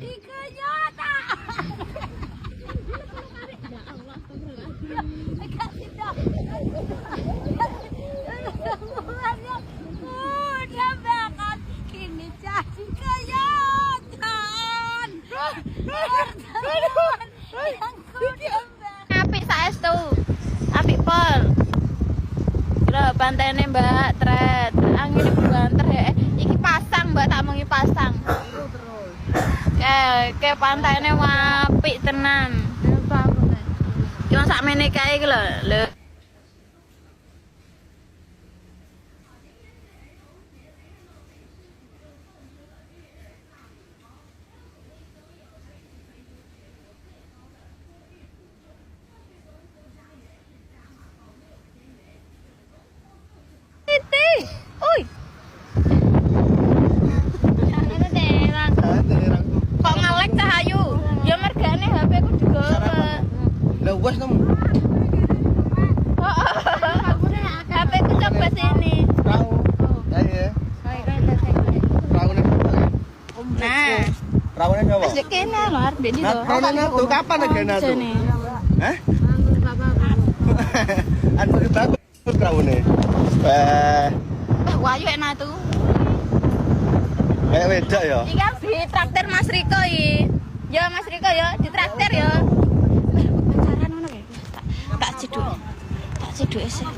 Ikanyata. Ya Allah, udah banget ini jadi kayatan. Apik saestu. Apik pol. Lho pantene Mbak Tret. Angin banter ya. Iki pasang Mbak, tak mengi pasang. Ke pantene apik tenan. Cuma sakmene kae iki lho. Oi. Kok ngelek cahayu? Ya mergane HP ku digowo. Lah wes nemu. HP ku coba sini. Tahu. Ya. Raune. Nah, Raune nyawa. wis kene lho arep ndi Nah, raune tuh kapan negana tuh? Hah? Anu bagus raune. Wayu enak tuh. Kayak beda ya. Iki kan di traktir Mas Riko iki. Ya Mas Riko ya, di traktir ya. Pacaran ngono ya. Tak ciduk. Tak ciduk sih.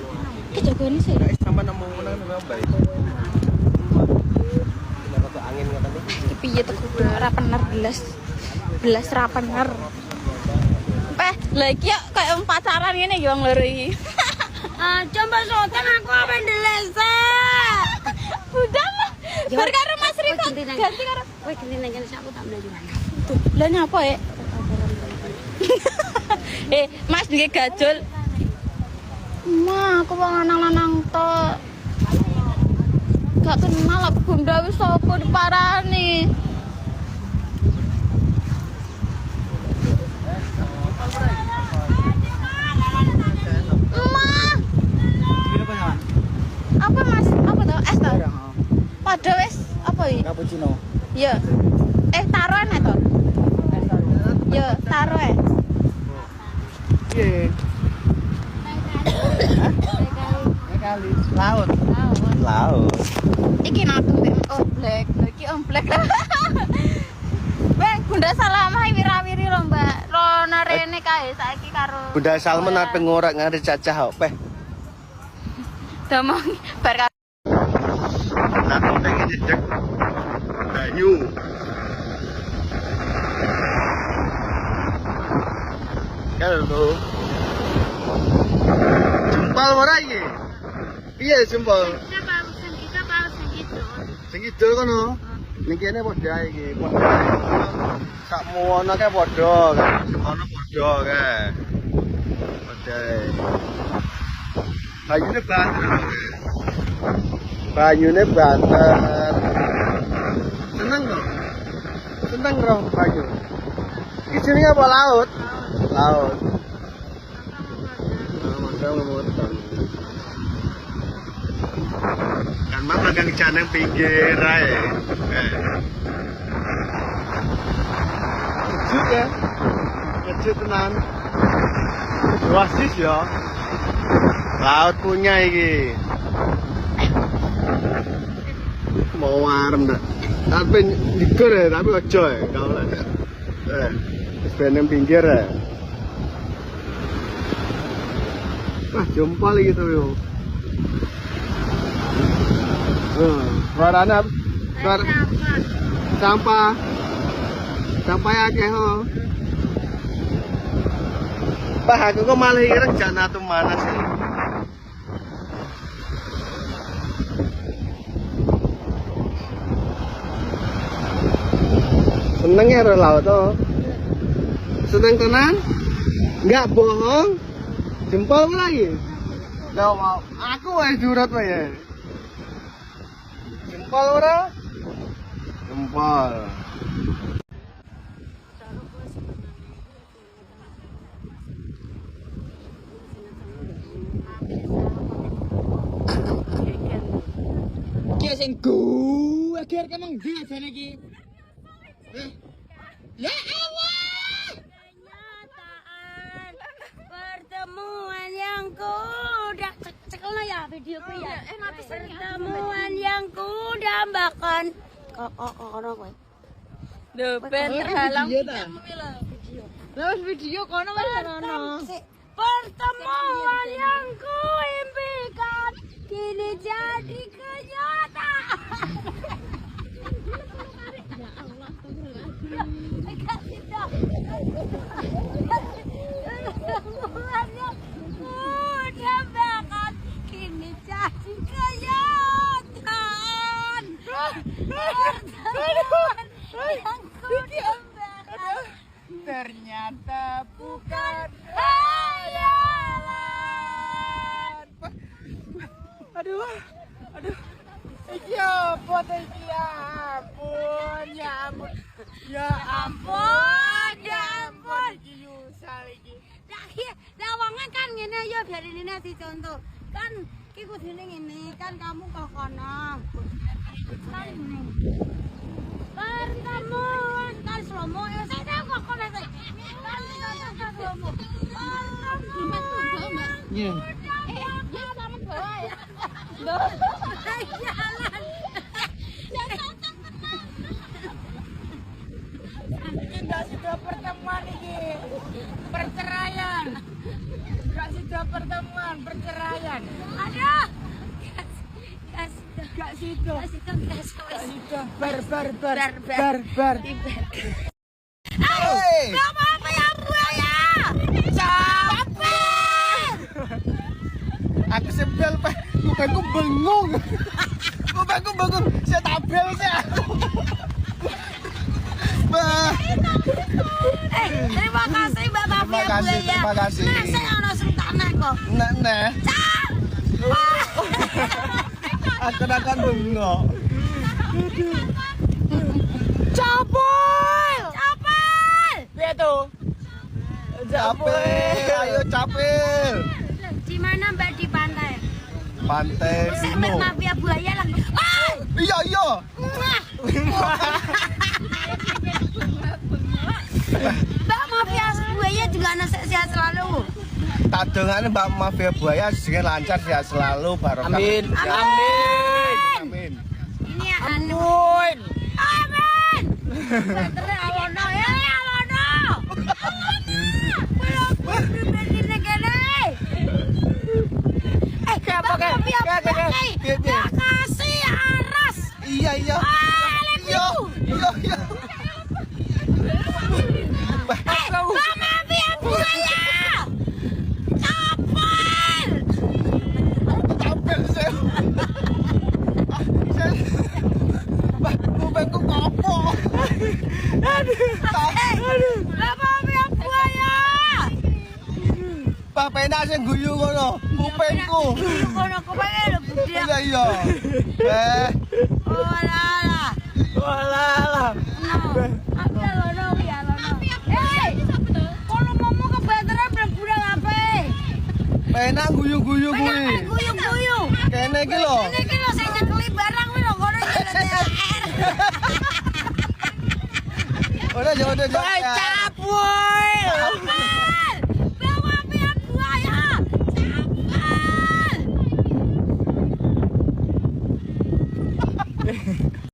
Iki jagone sih. Guys, sama nemu nang mbak. Kenapa angin ngoten iki? Iki piye tuh kudu ora bener belas. Belas ra bener. Lah iki kaya pacaran ngene ya wong loro iki. Coba sotan aku apa ndelesa. Udah lah. Bar karo Mas Riko ganti karo. Kowe gini nang kene aku tak mlayu. Lah nyapa ya? Mas nggih gajul. Ma, aku wong lanang-lanang tok. Gak kenal apa bunda wis sapa diparani. Apa Mas? Apa tuh? Es toh? Pada wes apa iki? Cappuccino. Ya. Taruhan to? Ya, taruh. Piye? Kali laut. Laut. Iki natu oh black. Iki om black. Weh, Bunda Salamah wirawiri lho, Mbak. Rono rene kae saiki karo Bunda Salman ape ngorek ngare cacah kok, Peh. Domong bar Nah, pengen jejak banyu. Halo. Jempol ora iki? Piye jempol? Sing kidul kono. Ning kene padha iki, padha. Sakmu ana kae padha, semono padha kae. Padha. Banyune banter. Banyune banter. Seneng kok. Seneng roh banyu. Iki jenenge apa laut? Laut. Kan mah belakang janang pinggir ae. Kecil ya. Kecil tenan. Oasis ya. Laut punya iki. Mau warem dah. Tapi dikur ya, tapi ojo ya kalau ada. Sebenarnya pinggir ya. Wah, jempol gitu yo. Suaranya suara sampah. Sampah akeh ho. Bah, aku kok malah kira jana tuh mana sih? Seneng ya laut tuh. Seneng tenan? Enggak bohong. Jempol lagi. Lah mau aku wae jurat wae. Jempol ora? Jempol. Ki sing akhir kemang ndi ajane iki? Pertemuan yang ku dambakan. Kok ono kowe? Lho, ben terhalang. Terus video kono wis ono. Pertemuan yang ku impikan kini jadi kenyataan. Kasih dong. Pertemuan yang ku dambakan kini jadi kenyataan. Pertemuan yang ku dambakan Ternyata bukan hayalan. Aduh. Ya ampun, ya ampun. Ya ampun. Ya ampun. Iki nyusal iki. Lah wonge kan ngene ya biarin ini dicontoh. Kan iki kudune ngene, kan kamu kok kono. Kan ngene. Pertemuan kan slomo ya saya kok kono sih. Kan slomo. Iya. Sama bawa ya. Tidak sudah pertemuan ini. Perceraian. Gak sudah pertemuan, perceraian. Aduh. Gak sudah. Bar. Hei. Kamu apa ya buaya? Capek. Aku sebel, Pak. Kupengku bengong. Saya tabel sih aku. Bah. Terima kasih Mbak Mafia Buaya. Terima kasih. Nah, saya ono sultana kok. Nah. Aku akan bengong. Capek. Lihat tuh. Capek. Ayo capek. Di mana Mbak di pantai? Pantai Mbak Bimo. Mafia Buaya lagi. Iya. Mbak Mafia Buaya juga anak sehat selalu. Tak dongane Mbak Mafia Buaya sing lancar sehat selalu barokah. Amin. Ini amin. Baterai awono ya awono. Belum begini gini. Makasih Aras. Iya. Iya. Mbak Mafia Buaya. Capek saya. Kupengku kopok. Mbak Mafia Buaya. Pak penak sing guyu ngono. Kupengku. Kono kupenge lho gede. Iya. Walah. Aku lono ya lono. Kalau ngomong ke baterai berbulan apa? Penak guyu-guyu kuwi. Guyu-guyu. Kene iki lho. Ini iki lho sing nyekeli barang kuwi lho kono THR. Udah. Capuy.